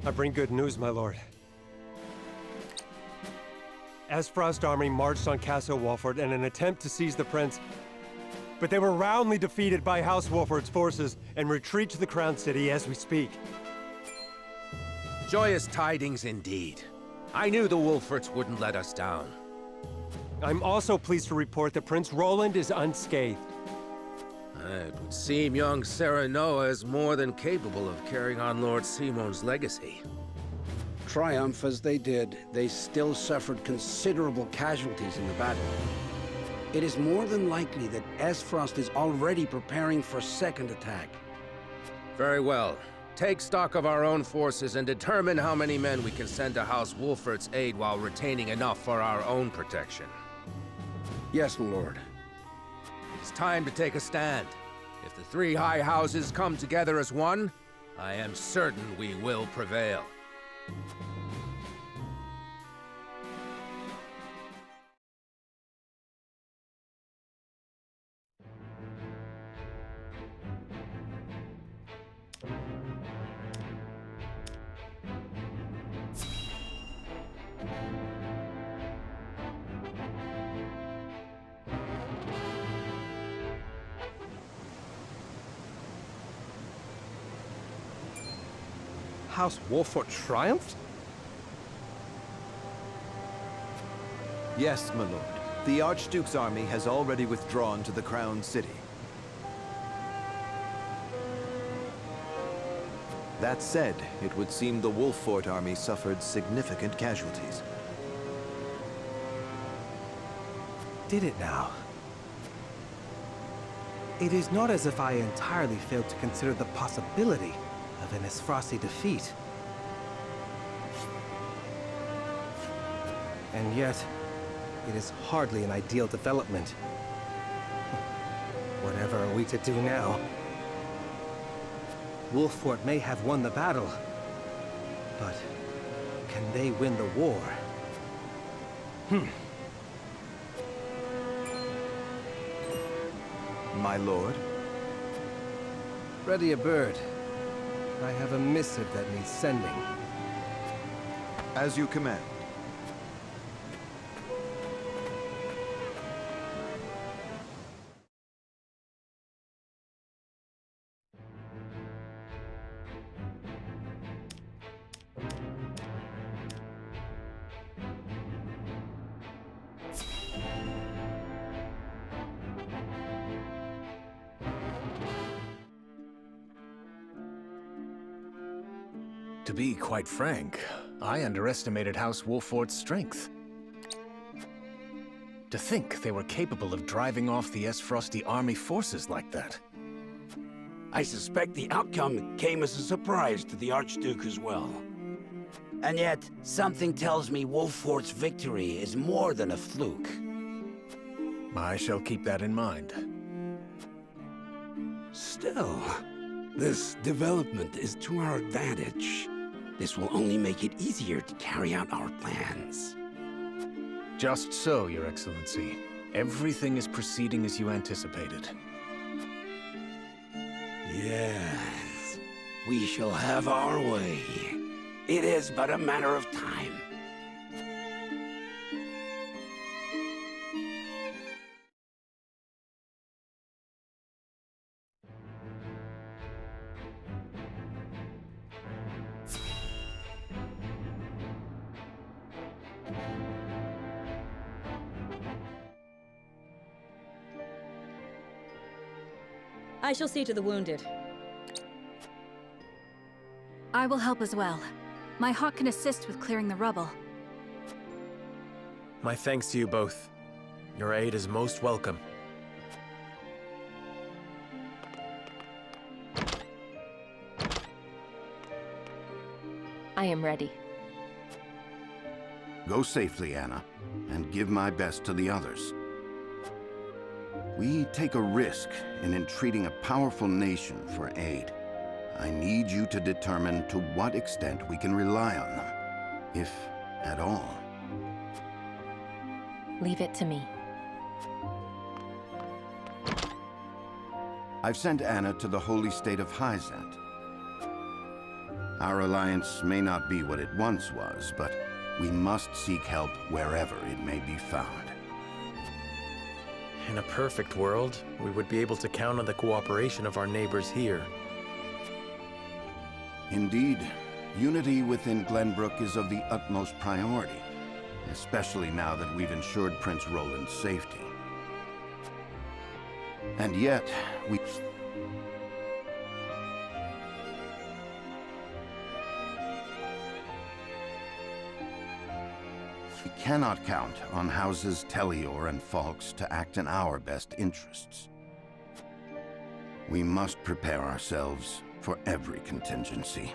I bring good news, my lord. Ezfrost army marched on Castle Wolffort in an attempt to seize the prince, but they were roundly defeated by House Wolffort's forces and retreat to the Crown City as we speak. Joyous tidings indeed. I knew the Wolfforts wouldn't let us down. I'm also pleased to report that Prince Roland is unscathed. It would seem young Serenoa is more than capable of carrying on Lord Simon's legacy. Triumph as they did, they still suffered considerable casualties in the battle. It is more than likely that Ezfrost is already preparing for a second attack. Very well. Take stock of our own forces and determine how many men we can send to House Wolffort's aid while retaining enough for our own protection. Yes, my lord. It's time to take a stand. If the three high houses come together as one, I am certain we will prevail. House Wolffort triumphed? Yes, my lord. The Archduke's army has already withdrawn to the Crown City. That said, it would seem the Wolffort army suffered significant casualties. Did it now? It is not as if I entirely failed to consider the possibility of an Ezfrosti defeat. And yet, it is hardly an ideal development. Whatever are we to do now? Wolffort may have won the battle, but can they win the war? My lord? Ready a bird. I have a missive that needs sending. As you command. To be quite frank, I underestimated House Wolffort's strength. To think they were capable of driving off the Ezfrosti army forces like that. I suspect the outcome came as a surprise to the Archduke as well. And yet, something tells me Wolffort's victory is more than a fluke. I shall keep that in mind. Still, this development is to our advantage. This will only make it easier to carry out our plans. Just so, Your Excellency. Everything is proceeding as you anticipated. Yes, we shall have our way. It is but a matter of time. I shall see to the wounded. I will help as well. My hawk can assist with clearing the rubble. My thanks to you both. Your aid is most welcome. I am ready. Go safely, Anna, and give my best to the others. We take a risk in entreating a powerful nation for aid. I need you to determine to what extent we can rely on them, if at all. Leave it to me. I've sent Anna to the holy state of Hughette. Our alliance may not be what it once was, but we must seek help wherever it may be found. In a perfect world, we would be able to count on the cooperation of our neighbors here. Indeed, unity within Glenbrook is of the utmost priority, especially now that we've ensured Prince Roland's safety. And yet, we cannot count on houses Telliore and Falkes to act in our best interests. We must prepare ourselves for every contingency.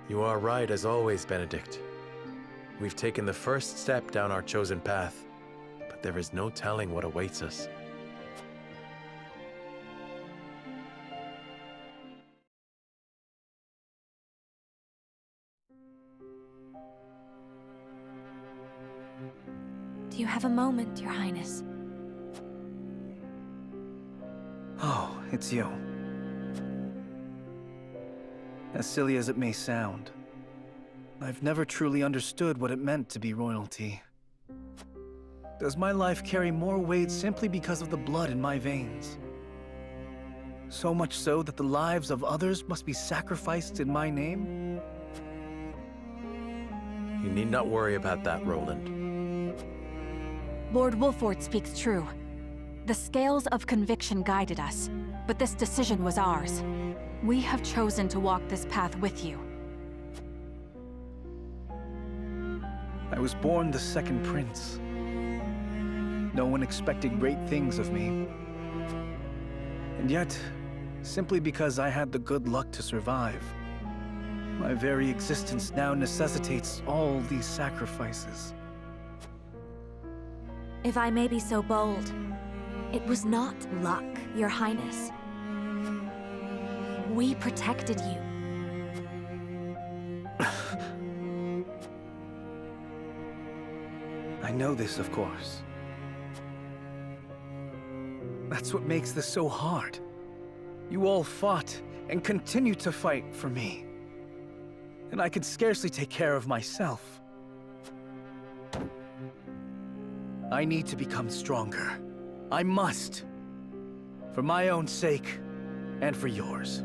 You are right as always, Benedict. We've taken the first step down our chosen path, but there is no telling what awaits us. Do you have a moment, Your Highness? Oh, it's you. As silly as it may sound, I've never truly understood what it meant to be royalty. Does my life carry more weight simply because of the blood in my veins? So much so that the lives of others must be sacrificed in my name? You need not worry about that, Roland. Lord Wolffort speaks true. The scales of conviction guided us, but this decision was ours. We have chosen to walk this path with you. I was born the second prince. No one expected great things of me. And yet, simply because I had the good luck to survive, my very existence now necessitates all these sacrifices. If I may be so bold, it was not luck, Your Highness. We protected you. I know this, of course. That's what makes this so hard. You all fought and continue to fight for me. And I could scarcely take care of myself. I need to become stronger. I must. For my own sake, and for yours.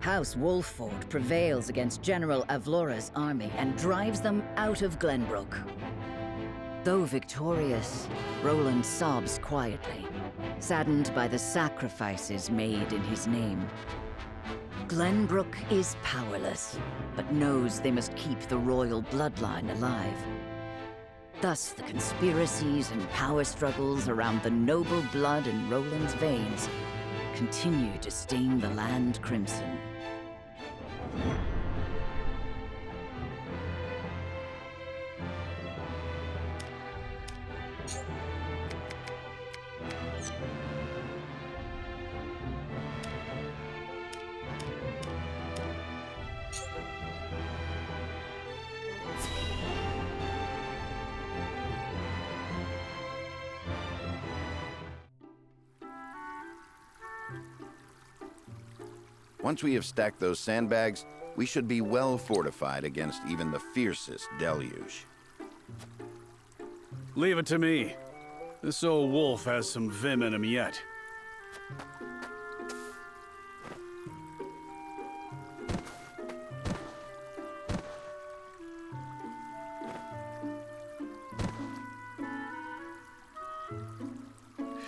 House Wolffort prevails against General Avlora's army and drives them out of Glenbrook. Though victorious, Roland sobs quietly, saddened by the sacrifices made in his name. Glenbrook is powerless, but knows they must keep the royal bloodline alive. Thus, the conspiracies and power struggles around the noble blood in Roland's veins continue to stain the land crimson. Once we have stacked those sandbags, we should be well fortified against even the fiercest deluge. Leave it to me. This old wolf has some vim in him yet.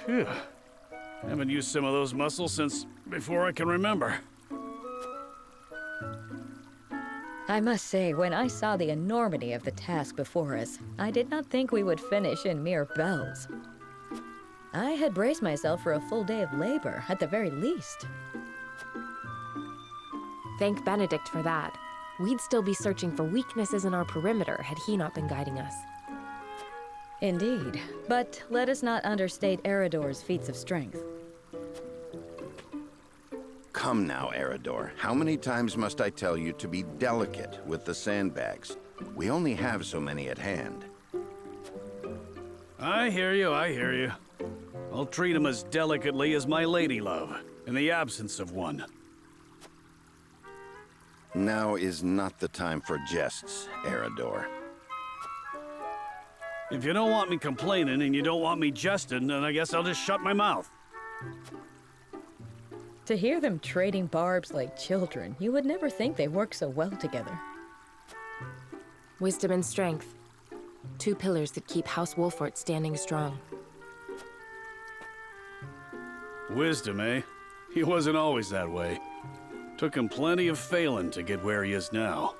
Phew. Haven't used some of those muscles since before I can remember. I must say, when I saw the enormity of the task before us, I did not think we would finish in mere bells. I had braced myself for a full day of labor, at the very least. Thank Benedict for that. We'd still be searching for weaknesses in our perimeter had he not been guiding us. Indeed. But let us not understate Erador's feats of strength. Come now, Erador. How many times must I tell you to be delicate with the sandbags? We only have so many at hand. I hear you, I hear you. I'll treat him as delicately as my lady love, in the absence of one. Now is not the time for jests, Erador. If you don't want me complaining and you don't want me jesting, then I guess I'll just shut my mouth. To hear them trading barbs like children, you would never think they work so well together. Wisdom and strength. Two pillars that keep House Wolffort standing strong. Wisdom, eh? He wasn't always that way. Took him plenty of failing to get where he is now.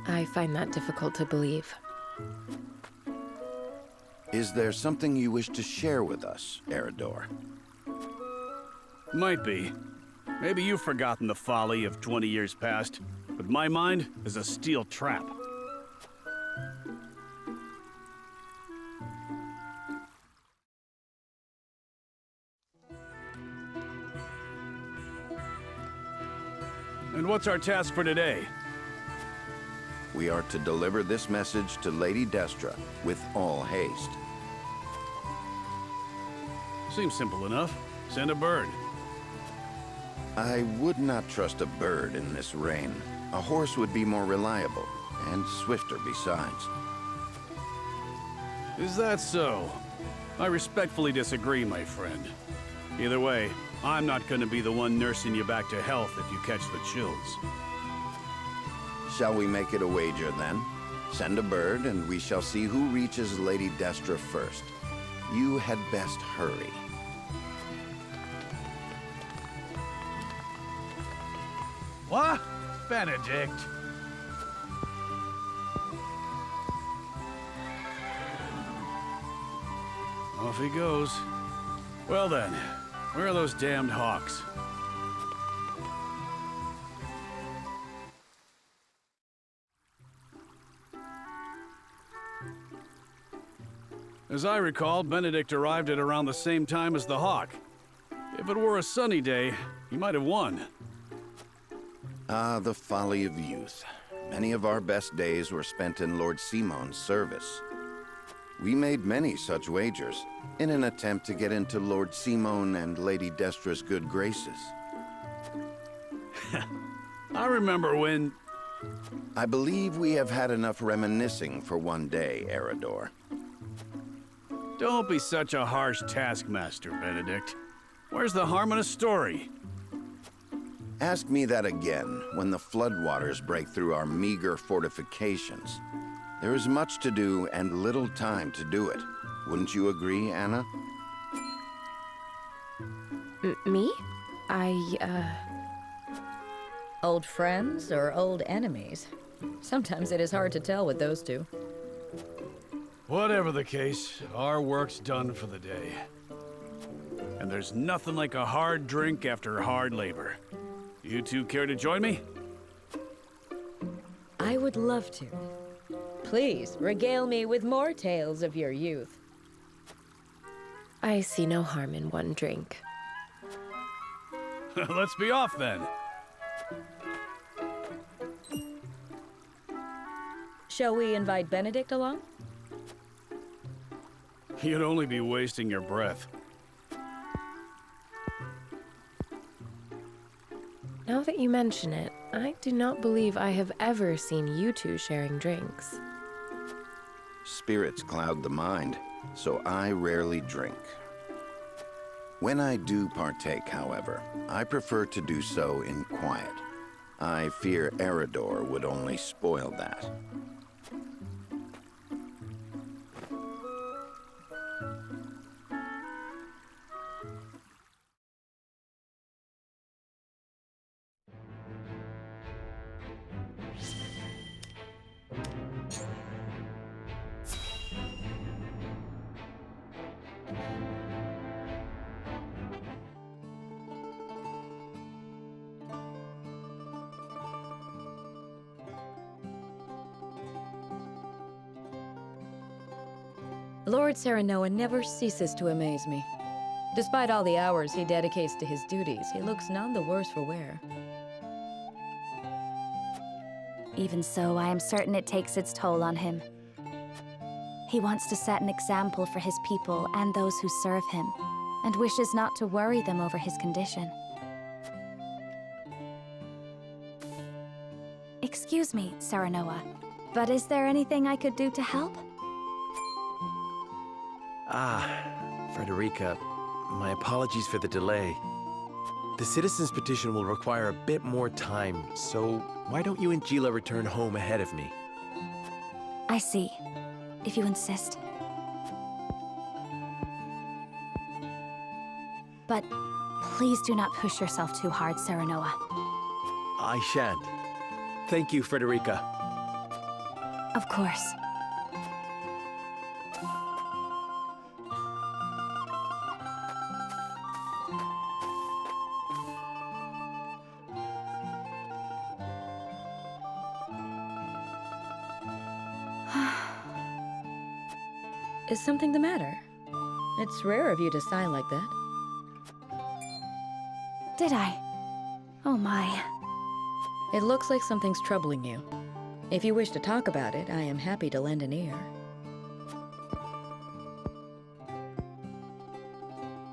I find that difficult to believe. Is there something you wish to share with us, Erador? Might be. Maybe you've forgotten the folly of 20 years past, but my mind is a steel trap. And what's our task for today? We are to deliver this message to Lady Destra with all haste. Seems simple enough. Send a bird. I would not trust a bird in this rain. A horse would be more reliable, and swifter besides. Is that so? I respectfully disagree, my friend. Either way, I'm not going to be the one nursing you back to health if you catch the chills. Shall we make it a wager, then? Send a bird, and we shall see who reaches Lady Destra first. You had best hurry. What? Benedict? Off he goes. Well then, where are those damned hawks? As I recall, Benedict arrived at around the same time as the hawk. If it were a sunny day, he might have won. Ah, the folly of youth. Many of our best days were spent in Lord Simon's service. We made many such wagers, in an attempt to get into Lord Simon and Lady Destra's good graces. I remember when... I believe we have had enough reminiscing for one day, Erador. Don't be such a harsh taskmaster, Benedict. Where's the harm in a story? Ask me that again when the floodwaters break through our meager fortifications. There is much to do and little time to do it. Wouldn't you agree, Anna? Me? Old friends or old enemies? Sometimes it is hard to tell with those two. Whatever the case, our work's done for the day. And there's nothing like a hard drink after hard labor. You two care to join me? I would love to. Please, regale me with more tales of your youth. I see no harm in one drink. Let's be off then. Shall we invite Benedict along? You'd only be wasting your breath. Now that you mention it, I do not believe I have ever seen you two sharing drinks. Spirits cloud the mind, so I rarely drink. When I do partake, however, I prefer to do so in quiet. I fear Erador would only spoil that. Lord Serenoa never ceases to amaze me. Despite all the hours he dedicates to his duties, he looks none the worse for wear. Even so, I am certain it takes its toll on him. He wants to set an example for his people and those who serve him, and wishes not to worry them over his condition. Excuse me, Serenoa, but is there anything I could do to help? Frederica, my apologies for the delay. The citizen's petition will require a bit more time, so why don't you and Geela return home ahead of me? I see, if you insist. But please do not push yourself too hard, Serenoa. I shan't. Thank you, Frederica. Of course. Is something the matter? It's rare of you to sigh like that. Did I? Oh my. It looks like something's troubling you. If you wish to talk about it, I am happy to lend an ear.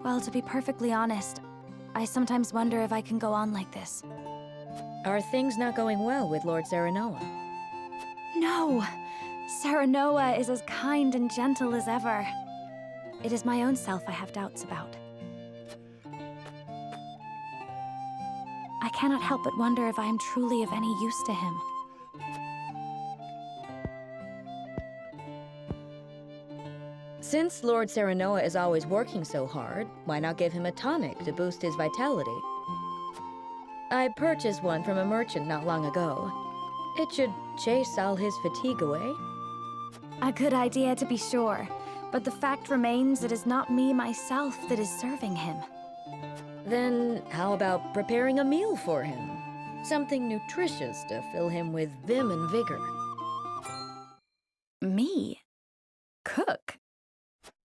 Well, to be perfectly honest, I sometimes wonder if I can go on like this. Are things not going well with Lord Serenoa? No! Serenoa is as kind and gentle as ever. It is my own self I have doubts about. I cannot help but wonder if I am truly of any use to him. Since Lord Serenoa is always working so hard, why not give him a tonic to boost his vitality? I purchased one from a merchant not long ago. It should chase all his fatigue away. A good idea to be sure, but the fact remains it is not me myself that is serving him. Then how about preparing a meal for him? Something nutritious to fill him with vim and vigor. Me? Cook?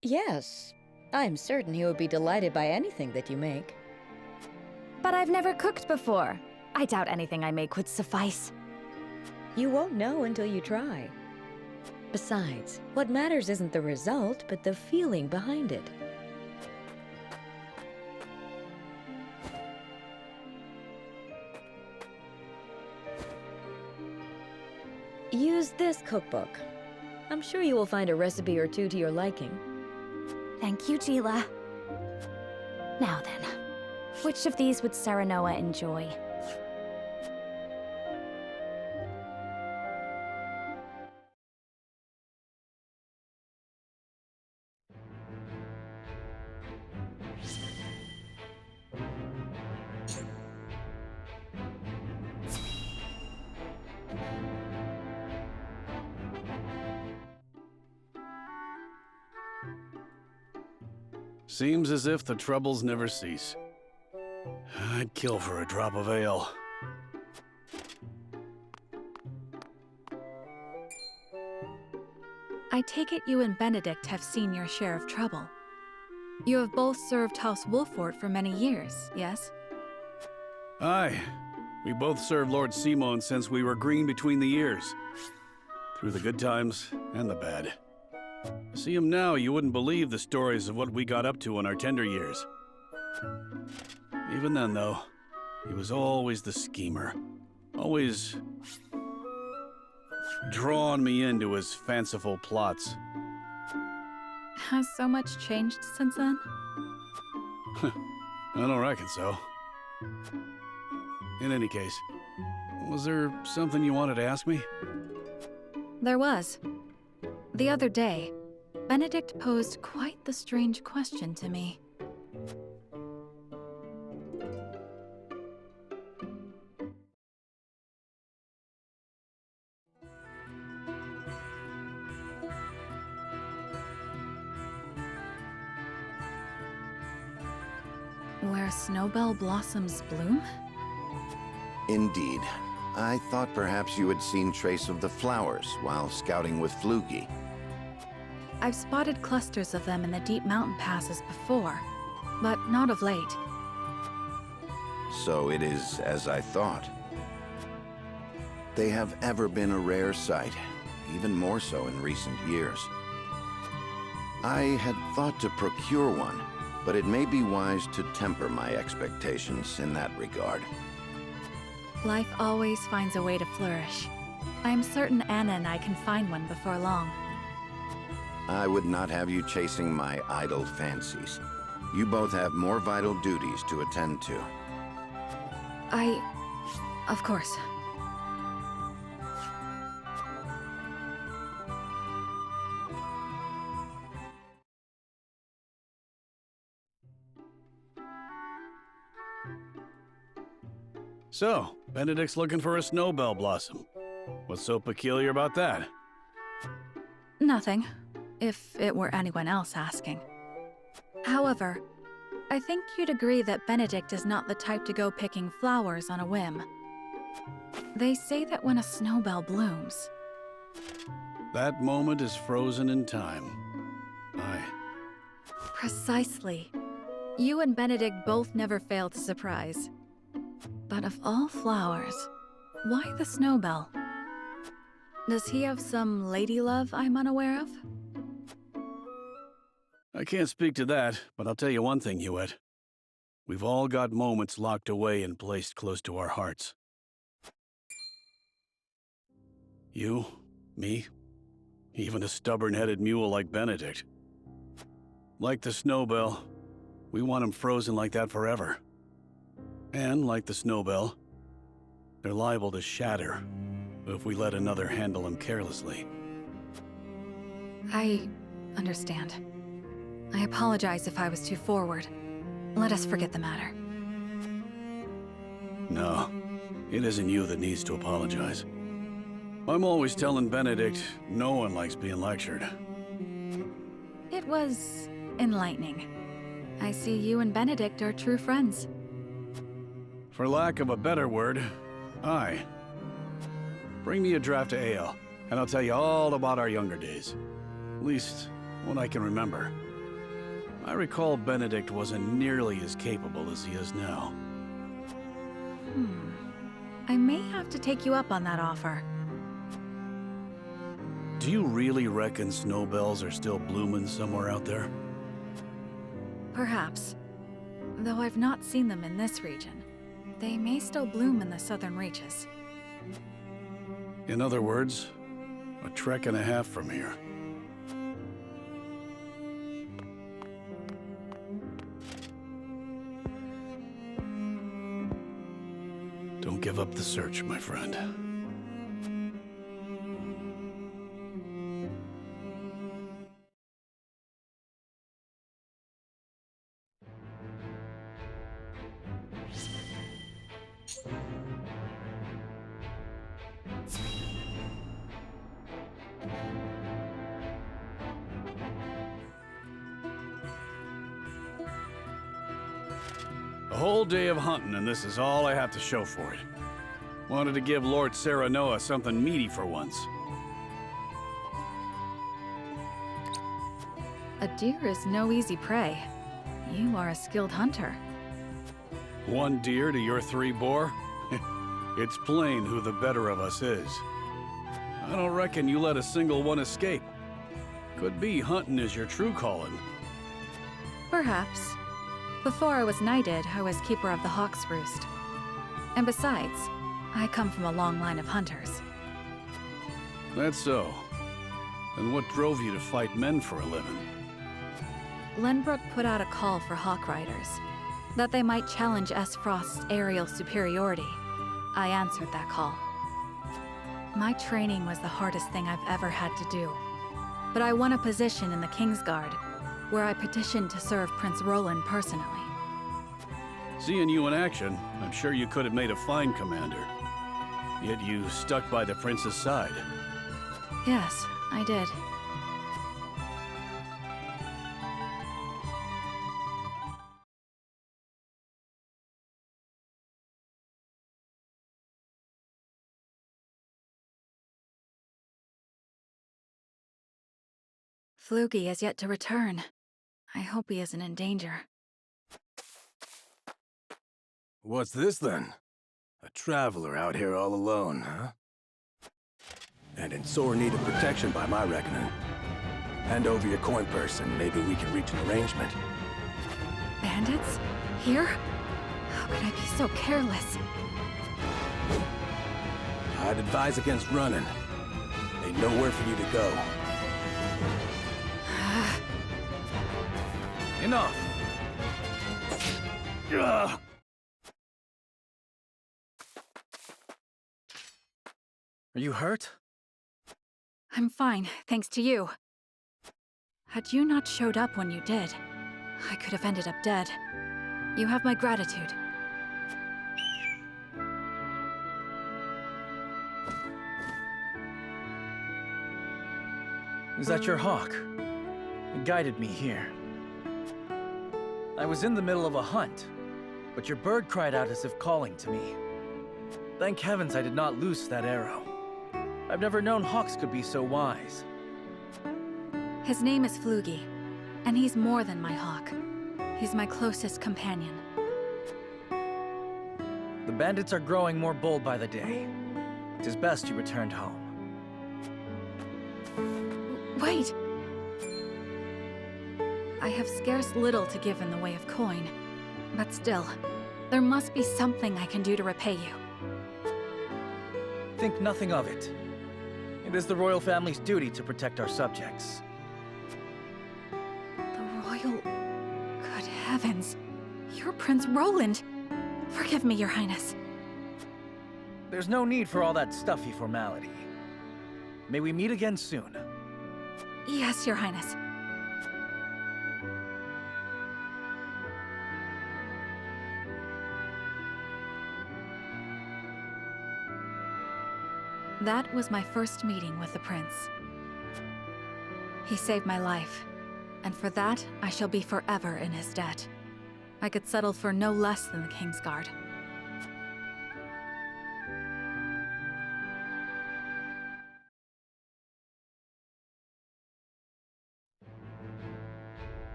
Yes. I'm certain he would be delighted by anything that you make. But I've never cooked before. I doubt anything I make would suffice. You won't know until you try. Besides, what matters isn't the result, but the feeling behind it. Use this cookbook. I'm sure you will find a recipe or two to your liking. Thank you, Geela. Now then, which of these would Serenoa enjoy? Seems as if the troubles never cease. I'd kill for a drop of ale. I take it you and Benedict have seen your share of trouble. You have both served House Wolffort for many years, yes? Aye. We both served Lord Simon since we were green between the ears. Through the good times and the bad. See him now, you wouldn't believe the stories of what we got up to in our tender years. Even then, though, he was always the schemer. Always drawing me into his fanciful plots. Has so much changed since then? I don't reckon so. In any case, was there something you wanted to ask me? There was. The other day, Benedict posed quite the strange question to me. Where snowbell blossoms bloom? Indeed. I thought perhaps you had seen trace of the flowers while scouting with Flugy. I've spotted clusters of them in the deep mountain passes before, but not of late. So it is as I thought. They have ever been a rare sight, even more so in recent years. I had thought to procure one, but it may be wise to temper my expectations in that regard. Life always finds a way to flourish. I'm certain Anna and I can find one before long. I would not have you chasing my idle fancies. You both have more vital duties to attend to. Of course. So, Benedict's looking for a snowbell blossom. What's so peculiar about that? Nothing, if it were anyone else asking. However, I think you'd agree that Benedict is not the type to go picking flowers on a whim. They say that when a snowbell blooms... That moment is frozen in time. Aye. Precisely. You and Benedict both never fail to surprise. But of all flowers, why the snowbell? Does he have some lady love I'm unaware of? I can't speak to that, but I'll tell you one thing, Hughette. We've all got moments locked away and placed close to our hearts. You, me, even a stubborn-headed mule like Benedict. Like the snowbell, we want him frozen like that forever. And like the snowbell, they're liable to shatter if we let another handle him carelessly. I understand. I apologize if I was too forward. Let us forget the matter. No, it isn't you that needs to apologize. I'm always telling Benedict no one likes being lectured. It was enlightening. I see you and Benedict are true friends. For lack of a better word, aye. Bring me a draft of ale, and I'll tell you all about our younger days. At least, what I can remember. I recall Benedict wasn't nearly as capable as he is now. I may have to take you up on that offer. Do you really reckon snowbells are still blooming somewhere out there? Perhaps. Though I've not seen them in this region. They may still bloom in the southern reaches. In other words, a trek and a half from here. Don't give up the search, my friend. A whole day of hunting, and this is all I have to show for it. Wanted to give Lord Serenoa something meaty for once. A deer is no easy prey. You are a skilled hunter. One deer to your 3 boar? It's plain who the better of us is. I don't reckon you let a single one escape. Could be hunting is your true calling. Perhaps. Before I was knighted, I was keeper of the Hawk's Roost. And besides, I come from a long line of hunters. That's so. And what drove you to fight men for a living? Lenbrook put out a call for hawk riders, that they might challenge S. Frost's aerial superiority. I answered that call. My training was the hardest thing I've ever had to do. But I won a position in the Kingsguard, where I petitioned to serve Prince Roland personally. Seeing you in action, I'm sure you could have made a fine commander. Yet you stuck by the prince's side. Yes, I did. Flugy has yet to return. I hope he isn't in danger. What's this then? A traveler out here all alone, huh? And in sore need of protection by my reckoning. Hand over your coin purse and maybe we can reach an arrangement. Bandits? Here? How could I be so careless? I'd advise against running. Ain't nowhere for you to go. Enough! Are you hurt? I'm fine, thanks to you. Had you not showed up when you did, I could have ended up dead. You have my gratitude. Is that your hawk? It guided me here. I was in the middle of a hunt, but your bird cried out as if calling to me. Thank heavens I did not loose that arrow. I've never known hawks could be so wise. His name is Flugy, and he's more than my hawk. He's my closest companion. The bandits are growing more bold by the day. It is best you returned home. Wait! I have scarce little to give in the way of coin, but still, there must be something I can do to repay you. Think nothing of it. It is the royal family's duty to protect our subjects. The royal... Good heavens! You're Prince Roland! Forgive me, Your Highness. There's no need for all that stuffy formality. May we meet again soon. Yes, Your Highness. That was my first meeting with the prince. He saved my life, and for that, I shall be forever in his debt. I could settle for no less than the Kingsguard.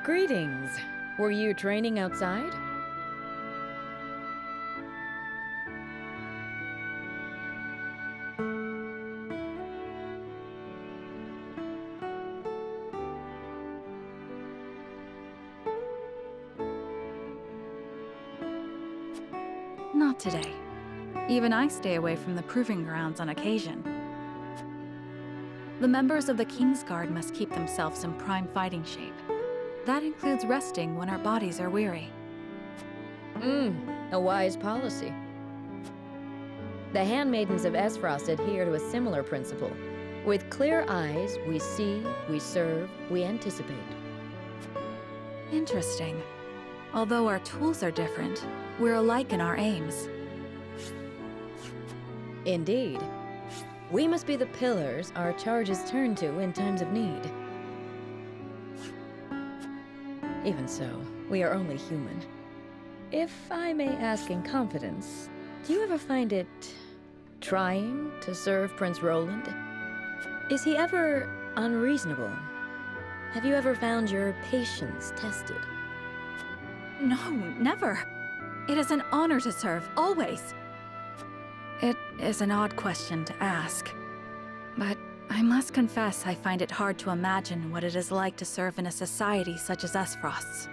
Greetings. Were you training outside? Not today. Even I stay away from the proving grounds on occasion. The members of the Kingsguard must keep themselves in prime fighting shape. That includes resting when our bodies are weary. A wise policy. The handmaidens of Esfrost adhere to a similar principle. With clear eyes, we see, we serve, we anticipate. Interesting. Although our tools are different, we're alike in our aims. Indeed. We must be the pillars our charges turn to in times of need. Even so, we are only human. If I may ask in confidence, do you ever find it trying to serve Prince Roland? Is he ever unreasonable? Have you ever found your patience tested? No, never. It is an honor to serve, always. It is an odd question to ask, but I must confess I find it hard to imagine what it is like to serve in a society such as Esfrost's.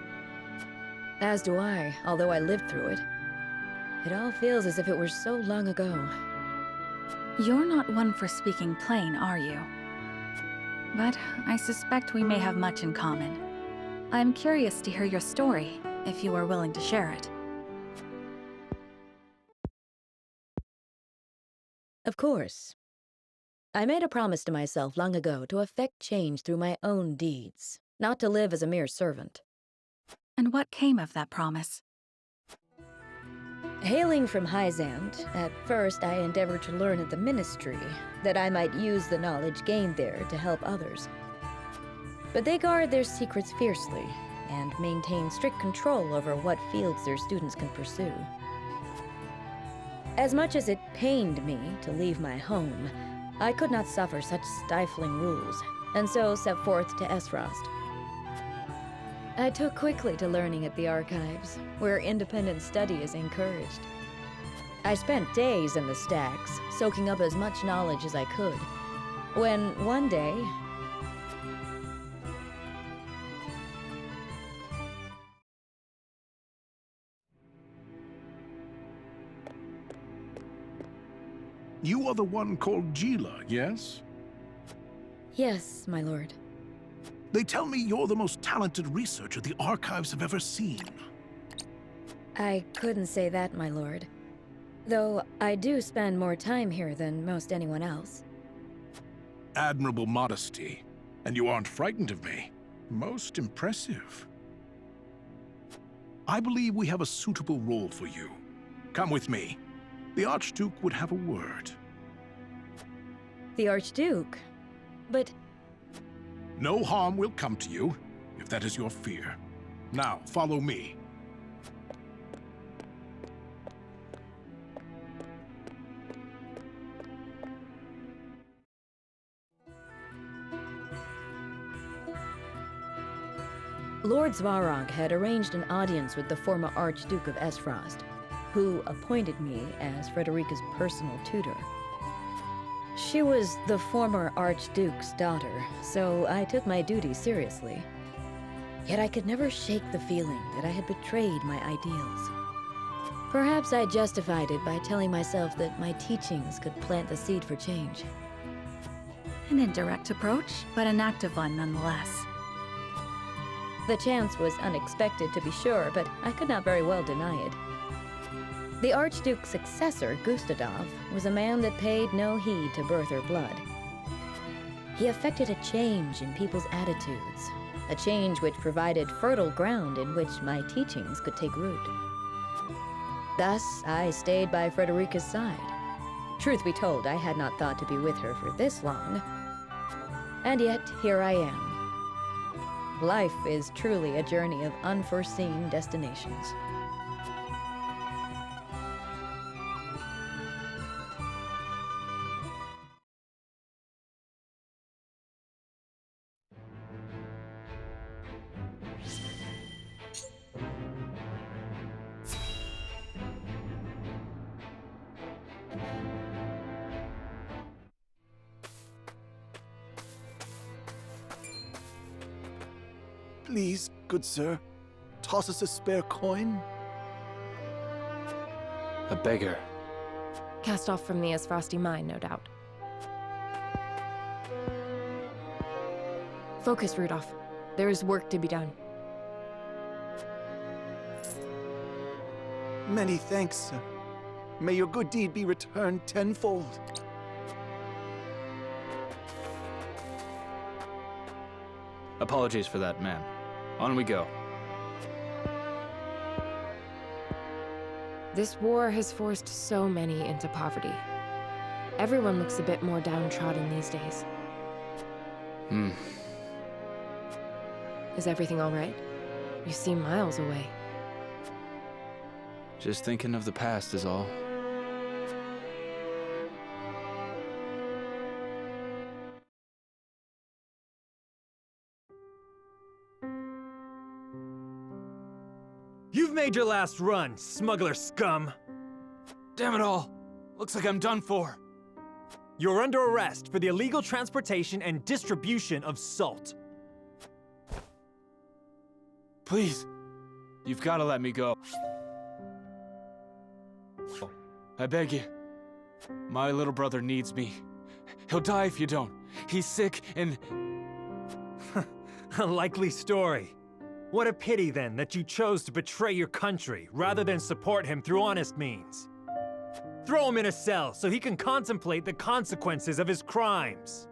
As do I, although I lived through it. It all feels as if it were so long ago. You're not one for speaking plain, are you? But I suspect we may have much in common. I'm curious to hear your story, if you are willing to share it. Of course. I made a promise to myself long ago to effect change through my own deeds, not to live as a mere servant. And what came of that promise? Hailing from Hyzand, at first I endeavored to learn at the ministry, that I might use the knowledge gained there to help others. But they guard their secrets fiercely and maintain strict control over what fields their students can pursue. As much as it pained me to leave my home, I could not suffer such stifling rules, and so set forth to Esfrost. I took quickly to learning at the archives, where independent study is encouraged. I spent days in the stacks, soaking up as much knowledge as I could, when one day, You are the one called Geela, yes? Yes, my lord. They tell me you're the most talented researcher the archives have ever seen. I couldn't say that, my lord. Though I do spend more time here than most anyone else. Admirable modesty. And you aren't frightened of me. Most impressive. I believe we have a suitable role for you. Come with me. The Archduke would have a word. The Archduke? But... No harm will come to you, if that is your fear. Now, follow me. Lord Svarog had arranged an audience with the former Archduke of Esfrost, who appointed me as Frederica's personal tutor. She was the former Archduke's daughter, so I took my duty seriously. Yet I could never shake the feeling that I had betrayed my ideals. Perhaps I justified it by telling myself that my teachings could plant the seed for change. An indirect approach, but an active one nonetheless. The chance was unexpected, to be sure, but I could not very well deny it. The Archduke's successor, Gustadov, was a man that paid no heed to birth or blood. He effected a change in people's attitudes, a change which provided fertile ground in which my teachings could take root. Thus, I stayed by Frederica's side. Truth be told, I had not thought to be with her for this long. And yet, here I am. Life is truly a journey of unforeseen destinations. Please, good sir, toss us a spare coin. A beggar. Cast off from the Esfrosti mine, no doubt. Focus, Rudolph. There is work to be done. Many thanks, sir. May your good deed be returned tenfold. Apologies for that, ma'am. On we go. This war has forced so many into poverty. Everyone looks a bit more downtrodden these days. Is everything all right? You seem miles away. Just thinking of the past is all. You've made your last run, smuggler scum! Damn it all! Looks like I'm done for. You're under arrest for the illegal transportation and distribution of salt. Please, you've got to let me go. I beg you. My little brother needs me. He'll die if you don't. He's sick and... A likely story. What a pity, then, that you chose to betray your country rather than support him through honest means. Throw him in a cell so he can contemplate the consequences of his crimes.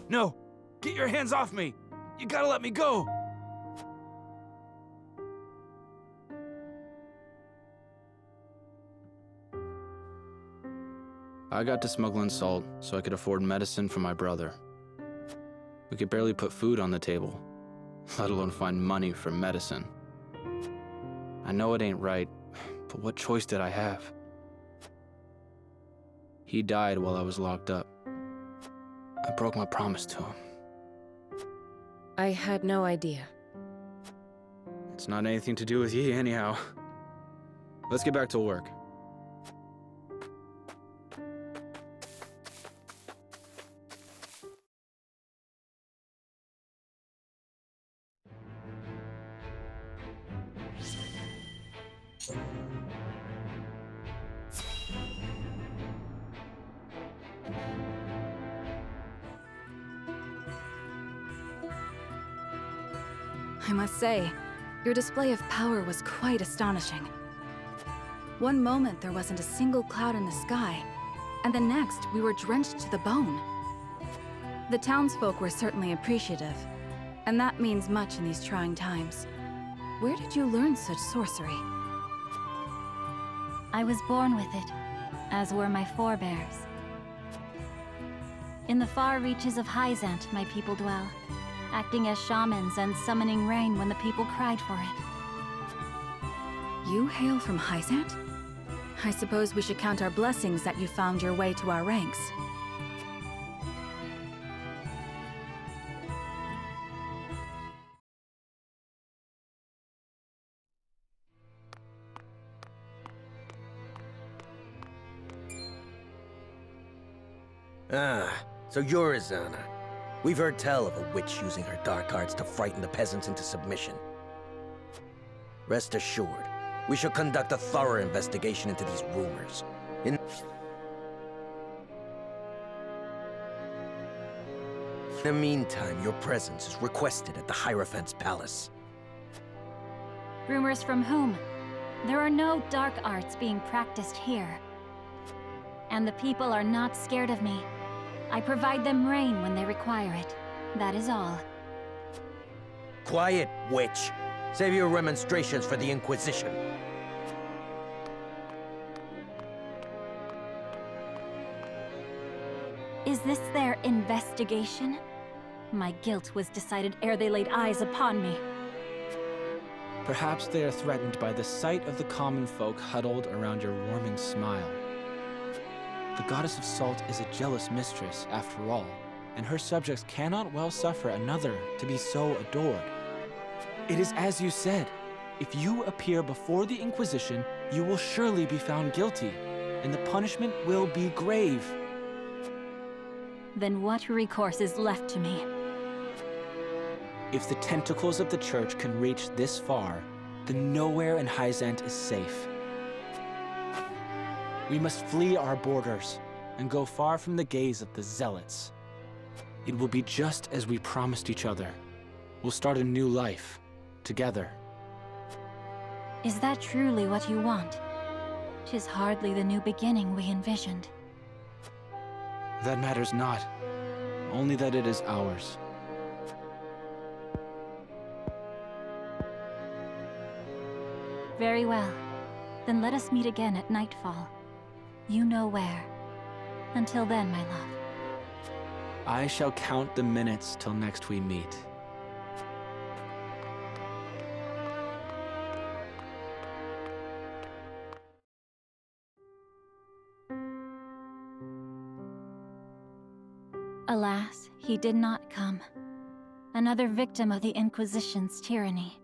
No! Get your hands off me! You gotta let me go! I got to smuggling salt so I could afford medicine for my brother. We could barely put food on the table, let alone find money for medicine. I know it ain't right, but what choice did I have? He died while I was locked up. I broke my promise to him. I had no idea. It's not anything to do with ye, anyhow. Let's get back to work. I must say, your display of power was quite astonishing. One moment there wasn't a single cloud in the sky, and the next we were drenched to the bone. The townsfolk were certainly appreciative, and that means much in these trying times. Where did you learn such sorcery? I was born with it, as were my forebears. In the far reaches of Hyzant, my people dwell, acting as shamans and summoning rain when the people cried for it. You hail from Hyzant? I suppose we should count our blessings that you found your way to our ranks. Ah, so you're Ezana. We've heard tell of a witch using her dark arts to frighten the peasants into submission. Rest assured, we shall conduct a thorough investigation into these rumors. In the meantime, your presence is requested at the Hierophant's palace. Rumors from whom? There are no dark arts being practiced here. And the people are not scared of me. I provide them rain when they require it. That is all. Quiet, witch! Save your remonstrations for the Inquisition. Is this their investigation? My guilt was decided ere they laid eyes upon me. Perhaps they are threatened by the sight of the common folk huddled around your warming smile. The goddess of salt is a jealous mistress, after all, and her subjects cannot well suffer another to be so adored. It is as you said. If you appear before the Inquisition, you will surely be found guilty, and the punishment will be grave. Then what recourse is left to me? If the tentacles of the Church can reach this far, then nowhere in Hyzant is safe. We must flee our borders and go far from the gaze of the Zealots. It will be just as we promised each other. We'll start a new life, together. Is that truly what you want? 'Tis hardly the new beginning we envisioned. That matters not, only that it is ours. Very well. Then let us meet again at nightfall. You know where. Until then, my love. I shall count the minutes till next we meet. Alas, he did not come. Another victim of the Inquisition's tyranny.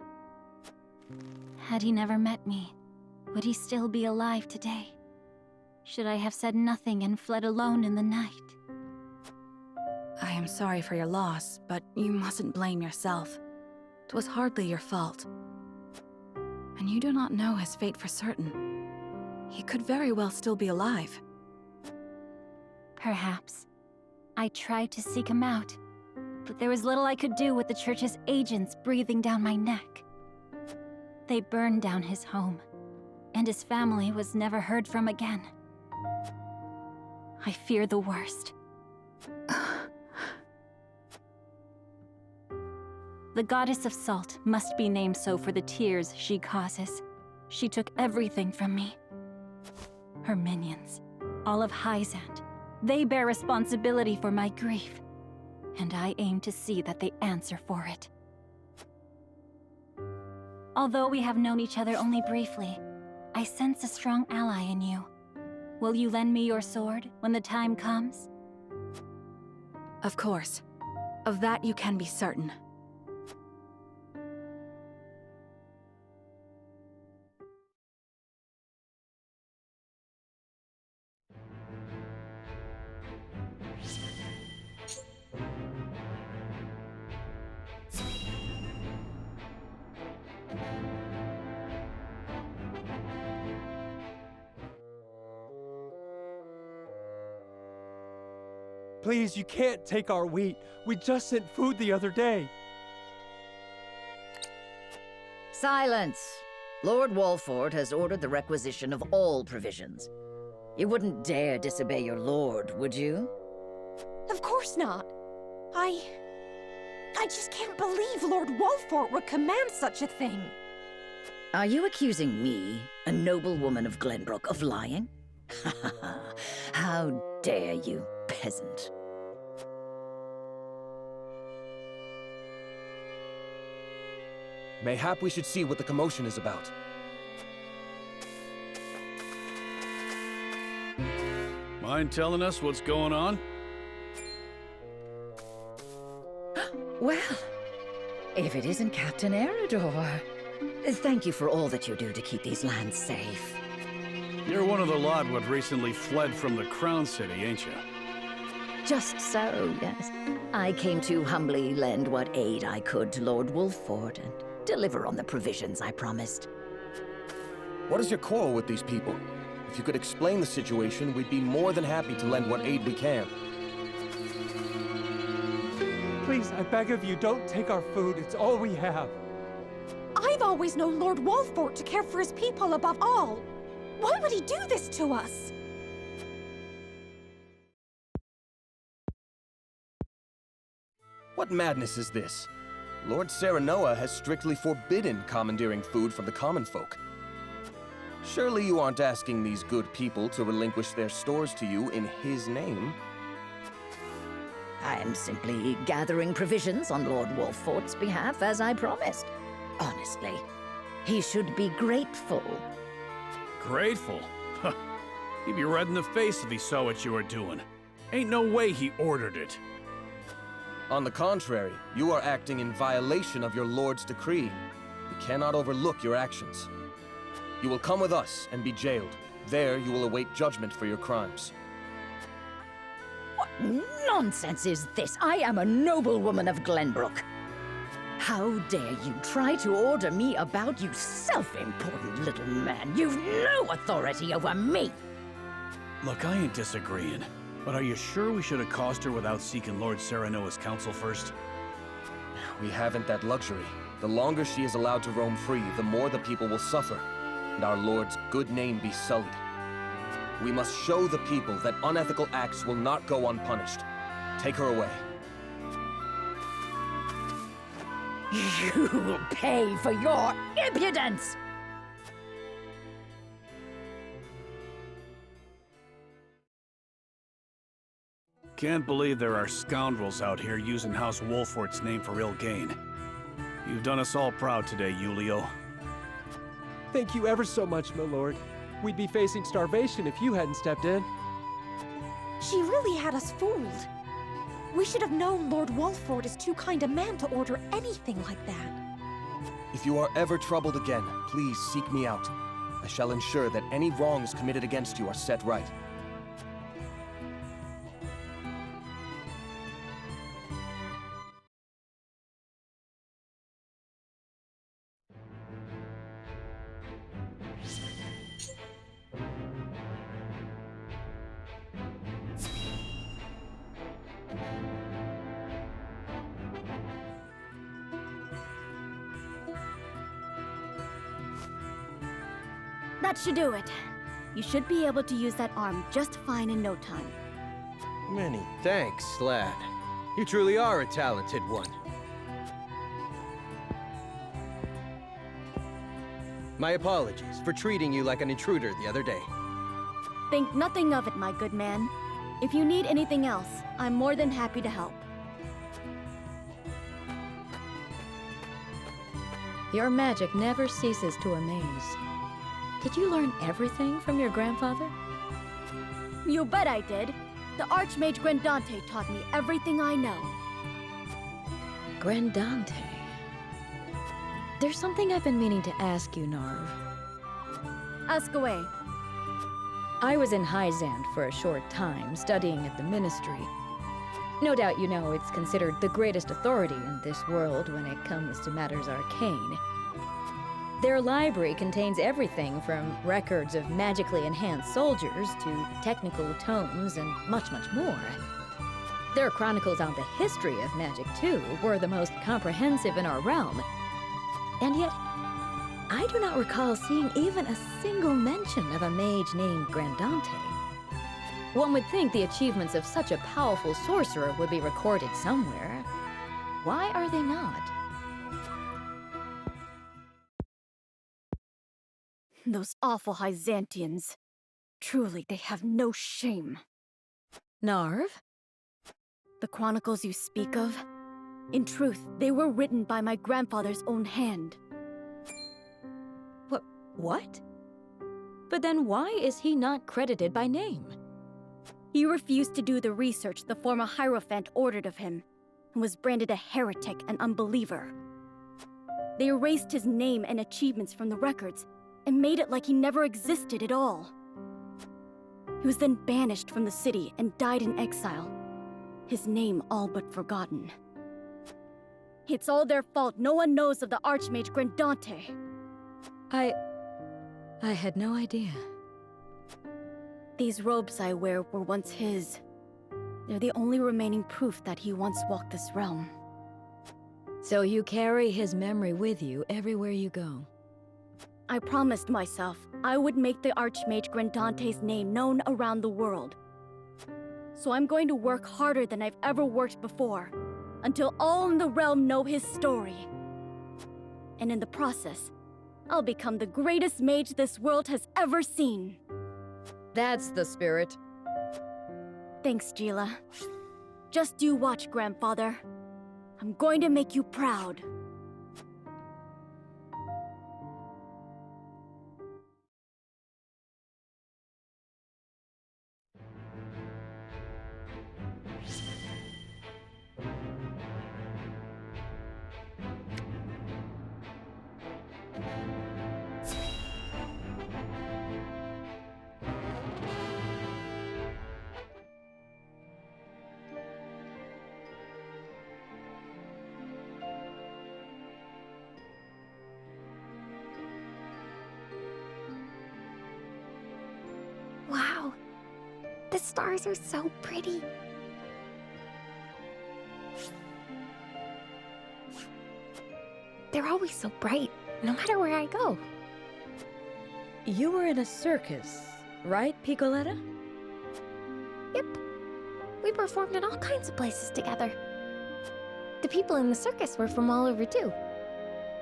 Had he never met me, would he still be alive today? Should I have said nothing and fled alone in the night? I am sorry for your loss, but you mustn't blame yourself. It was hardly your fault. And you do not know his fate for certain. He could very well still be alive. Perhaps. I tried to seek him out, but there was little I could do with the Church's agents breathing down my neck. They burned down his home, and his family was never heard from again. I fear the worst. The goddess of salt must be named so for the tears she causes. She took everything from me. Her minions, all of Hyzant, they bear responsibility for my grief. And I aim to see that they answer for it. Although we have known each other only briefly, I sense a strong ally in you. Will you lend me your sword when the time comes? Of course. Of that you can be certain. Please, you can't take our wheat. We just sent food the other day. Silence! Lord Wolffort has ordered the requisition of all provisions. You wouldn't dare disobey your lord, would you? Of course not. I just can't believe Lord Wolffort would command such a thing. Are you accusing me, a noble woman of Glenbrook, of lying? How dare you, peasant. Mayhap we should see what the commotion is about. Mind telling us what's going on? Well, if it isn't Captain Erador. Thank you for all that you do to keep these lands safe. You're one of the lot what recently fled from the Crown City, ain't you? Just so, yes. I came to humbly lend what aid I could to Lord Wolffort and deliver on the provisions I promised. What is your quarrel with these people? If you could explain the situation, we'd be more than happy to lend what aid we can. Please, I beg of you, don't take our food. It's all we have. I've always known Lord Wolffort to care for his people above all. Why would he do this to us? What madness is this? Lord Serenoa has strictly forbidden commandeering food from the common folk. Surely you aren't asking these good people to relinquish their stores to you in his name? I am simply gathering provisions on Lord Wolffort's behalf, as I promised. Honestly, he should be grateful. Grateful? Huh. He'd be red in the face if he saw what you were doing. Ain't no way he ordered it. On the contrary, you are acting in violation of your lord's decree. We cannot overlook your actions. You will come with us and be jailed. There you will await judgment for your crimes. What nonsense is this? I am a noblewoman of Glenbrook. How dare you try to order me about, you self-important little man? You've no authority over me! Look, I ain't disagreeing. But are you sure we should accost her without seeking Lord Serenoa's counsel first? We haven't that luxury. The longer she is allowed to roam free, the more the people will suffer, and our lord's good name be sullied. We must show the people that unethical acts will not go unpunished. Take her away. You will pay for your impudence! Can't believe there are scoundrels out here using House Wolffort's name for ill gain. You've done us all proud today, Julio. Thank you ever so much, my lord. We'd be facing starvation if you hadn't stepped in. She really had us fooled. We should have known Lord Wolffort is too kind a man to order anything like that. If you are ever troubled again, please seek me out. I shall ensure that any wrongs committed against you are set right. That should do it. You should be able to use that arm just fine in no time. Many thanks, lad. You truly are a talented one. My apologies for treating you like an intruder the other day. Think nothing of it, my good man. If you need anything else, I'm more than happy to help. Your magic never ceases to amaze. Did you learn everything from your grandfather? You bet I did. The Archmage Grandante taught me everything I know. Grandante. There's something I've been meaning to ask you, Narve. Ask away. I was in Hyzant for a short time, studying at the Ministry. No doubt you know it's considered the greatest authority in this world when it comes to matters arcane. Their library contains everything from records of magically enhanced soldiers to technical tomes and much, much more. Their chronicles on the history of magic, too, were the most comprehensive in our realm. And yet, I do not recall seeing even a single mention of a mage named Grandante. One would think the achievements of such a powerful sorcerer would be recorded somewhere. Why are they not? Those awful Hyzantians. Truly, they have no shame. Narve? The chronicles you speak of? In truth, they were written by my grandfather's own hand. What? But then why is he not credited by name? He refused to do the research the former Hierophant ordered of him, and was branded a heretic and unbeliever. They erased his name and achievements from the records, and made it like he never existed at all. He was then banished from the city and died in exile, his name all but forgotten. It's all their fault no one knows of the Archmage Grandante. I had no idea. These robes I wear were once his. They're the only remaining proof that he once walked this realm. So you carry his memory with you everywhere you go? I promised myself I would make the Archmage Grandante's name known around the world. So I'm going to work harder than I've ever worked before, until all in the realm know his story. And in the process, I'll become the greatest mage this world has ever seen. That's the spirit. Thanks, Geela. Just you watch, Grandfather. I'm going to make you proud. Wow, the stars are so pretty. They're always so bright, no matter where I go. You were in a circus, right, Piccoletta? Yep. We performed in all kinds of places together. The people in the circus were from all over, too.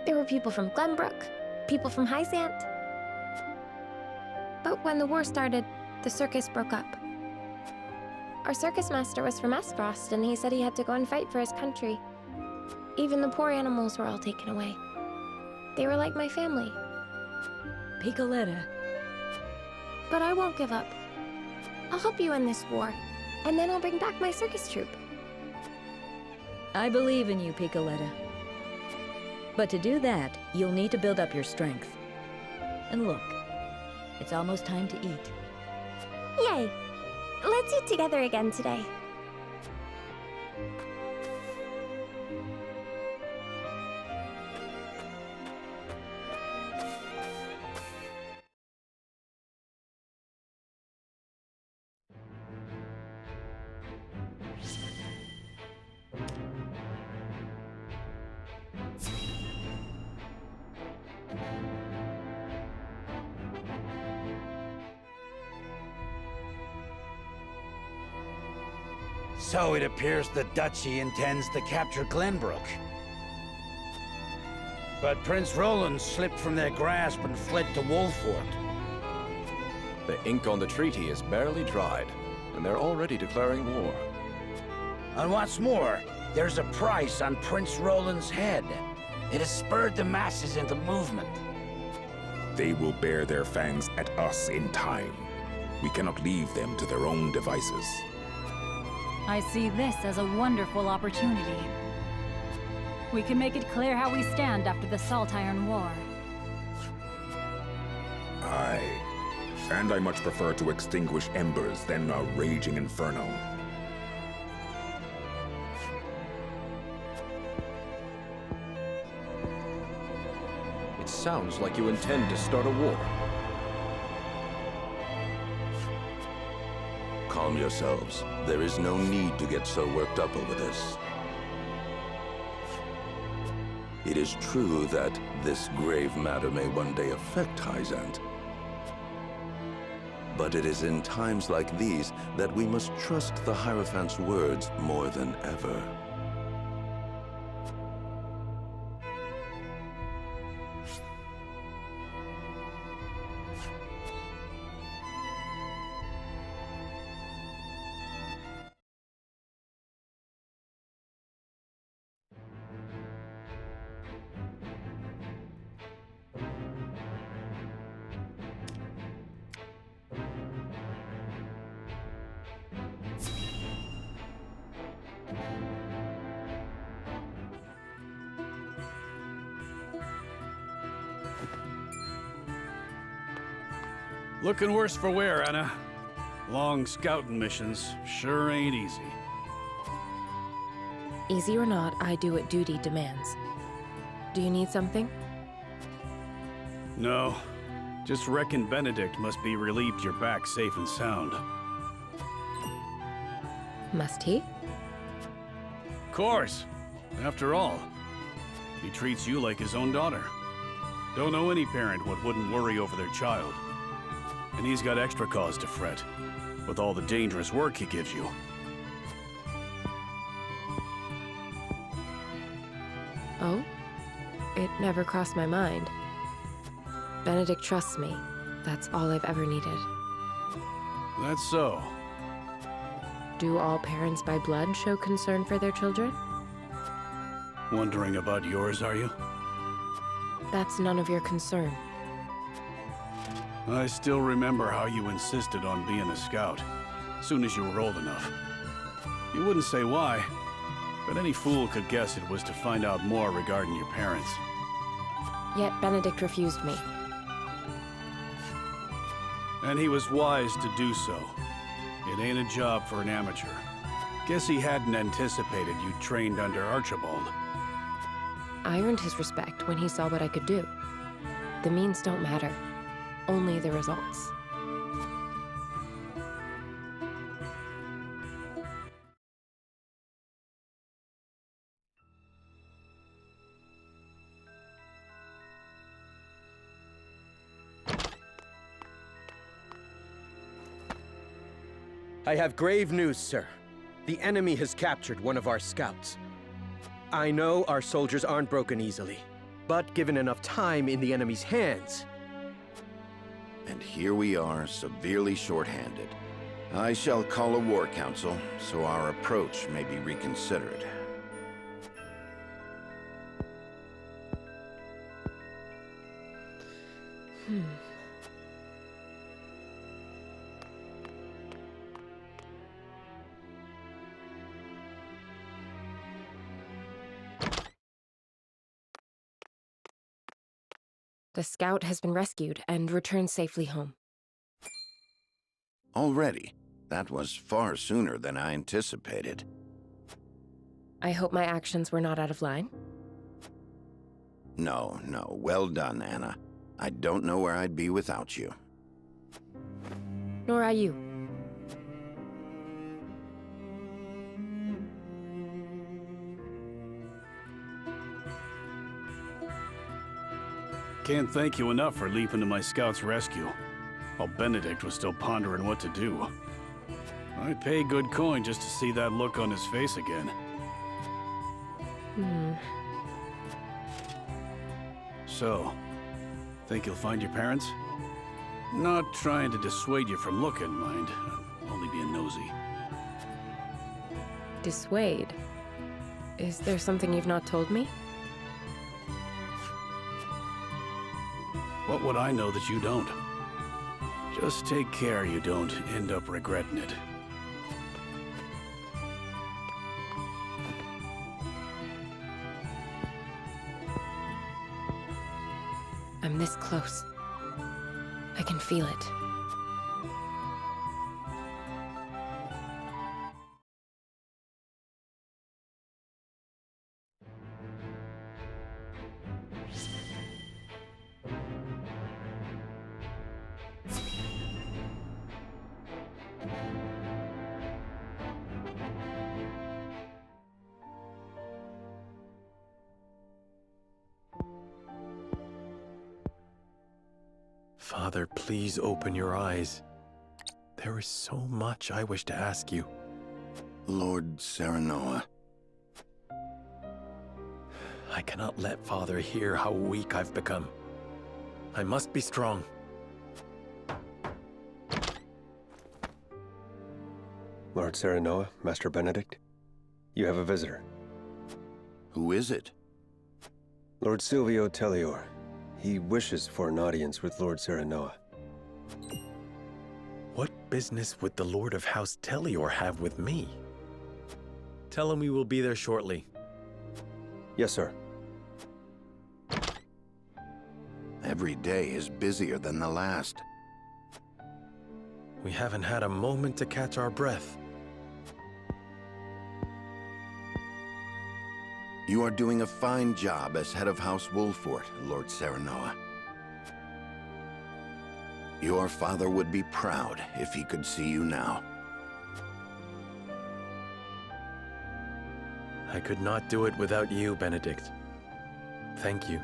There were people from Glenbrook, people from Hyzant. But when the war started, the circus broke up. Our circus master was from Esfrost, and he said he had to go and fight for his country. Even the poor animals were all taken away. They were like my family. Piccoletta. But I won't give up. I'll help you in this war, and then I'll bring back my circus troupe. I believe in you, Piccoletta. But to do that, you'll need to build up your strength. And look, it's almost time to eat. Yay! Let's eat together again today. So it appears the Duchy intends to capture Glenbrook. But Prince Roland slipped from their grasp and fled to Wolffort. The ink on the treaty is barely dried, and they're already declaring war. And what's more, there's a price on Prince Roland's head. It has spurred the masses into movement. They will bear their fangs at us in time. We cannot leave them to their own devices. I see this as a wonderful opportunity. We can make it clear how we stand after the Salt Iron War. Aye. And I much prefer to extinguish embers than a raging inferno. It sounds like you intend to start a war. Calm yourselves. There is no need to get so worked up over this. It is true that this grave matter may one day affect Hyzant. But it is in times like these that we must trust the Hierophant's words more than ever. Looking worse for wear, Anna. Long scouting missions sure ain't easy. Easy or not, I do what duty demands. Do you need something? No. Just reckon Benedict must be relieved you're back safe and sound. Must he? Course. After all, he treats you like his own daughter. Don't know any parent what wouldn't worry over their child. And he's got extra cause to fret, with all the dangerous work he gives you. Oh? It never crossed my mind. Benedict trusts me. That's all I've ever needed. That's so. Do all parents by blood show concern for their children? Wondering about yours, are you? That's none of your concern. I still remember how you insisted on being a scout, soon as you were old enough. You wouldn't say why, but any fool could guess it was to find out more regarding your parents. Yet Benedict refused me. And he was wise to do so. It ain't a job for an amateur. Guess he hadn't anticipated you'd trained under Archibald. I earned his respect when he saw what I could do. The means don't matter. Only the results. I have grave news, sir. The enemy has captured one of our scouts. I know our soldiers aren't broken easily, but given enough time in the enemy's hands... And here we are, severely short-handed. I shall call a war council, so our approach may be reconsidered. The scout has been rescued and returned safely home. Already? That was far sooner than I anticipated. I hope my actions were not out of line. No, well done, Anna. I don't know where I'd be without you. Nor are you. Can't thank you enough for leaping to my scout's rescue, while Benedict was still pondering what to do. I'd pay good coin just to see that look on his face again. So, think you'll find your parents? Not trying to dissuade you from looking, mind. Only being nosy. Dissuade? Is there something you've not told me? What would I know that you don't? Just take care you don't end up regretting it. I'm this close. I can feel it. Father, please open your eyes. There is so much I wish to ask you. Lord Serenoa. I cannot let Father hear how weak I've become. I must be strong. Lord Serenoa, Master Benedict, you have a visitor. Who is it? Lord Silvio Telliore. He wishes for an audience with Lord Serenoa. What business would the Lord of House Telliore have with me? Tell him we will be there shortly. Yes, sir. Every day is busier than the last. We haven't had a moment to catch our breath. You are doing a fine job as head of House Wolffort, Lord Serenoa. Your father would be proud if he could see you now. I could not do it without you, Benedict. Thank you.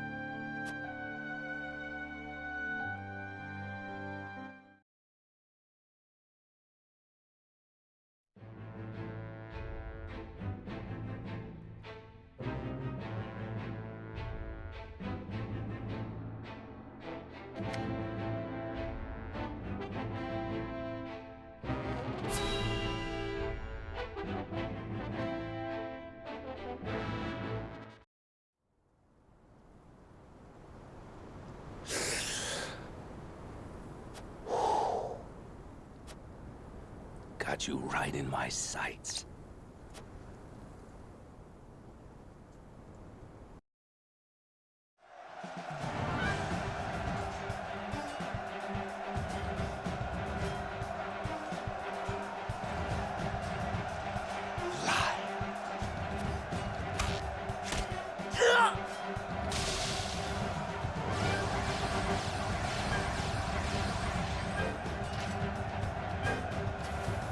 Got you right in my sights.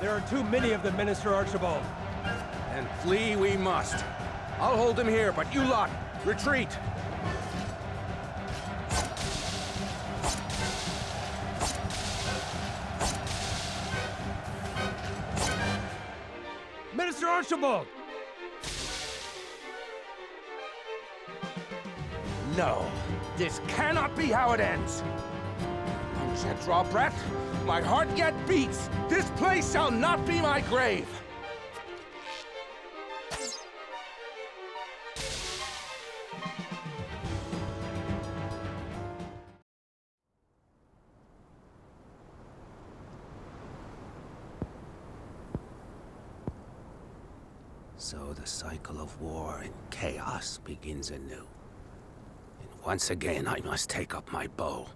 There are too many of them, Minister Archibald. And flee we must. I'll hold him here, but you lot, retreat! Minister Archibald! No, this cannot be how it ends. Long as I draw breath, my heart yet beats. This place shall not be my grave. So the cycle of war and chaos begins anew. And once again, I must take up my bow.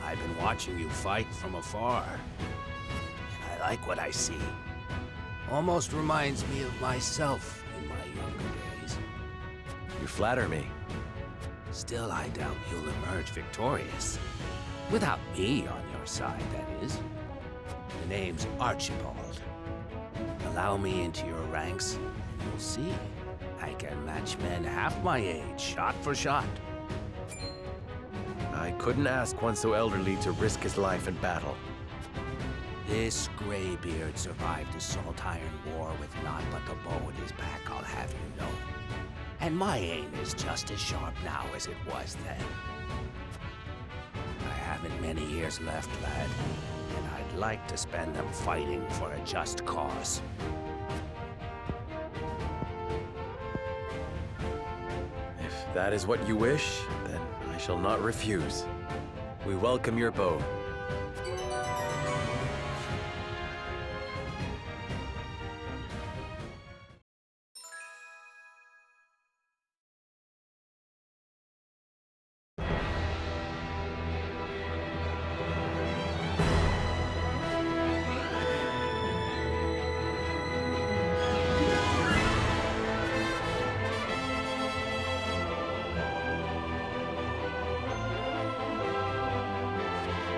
I've been watching you fight from afar, and I like what I see. Almost reminds me of myself in my younger days. You flatter me. Still, I doubt you'll emerge victorious. Without me on your side, that is. The name's Archibald. Allow me into your ranks, and you'll see. I can match men half my age, shot for shot. I couldn't ask one so elderly to risk his life in battle. This graybeard survived the Salt Iron War with naught but the bow at his back, I'll have you know. And my aim is just as sharp now as it was then. I haven't many years left, lad, and I'd I'd like to spend them fighting for a just cause. If that is what you wish, then I shall not refuse. We welcome your bow.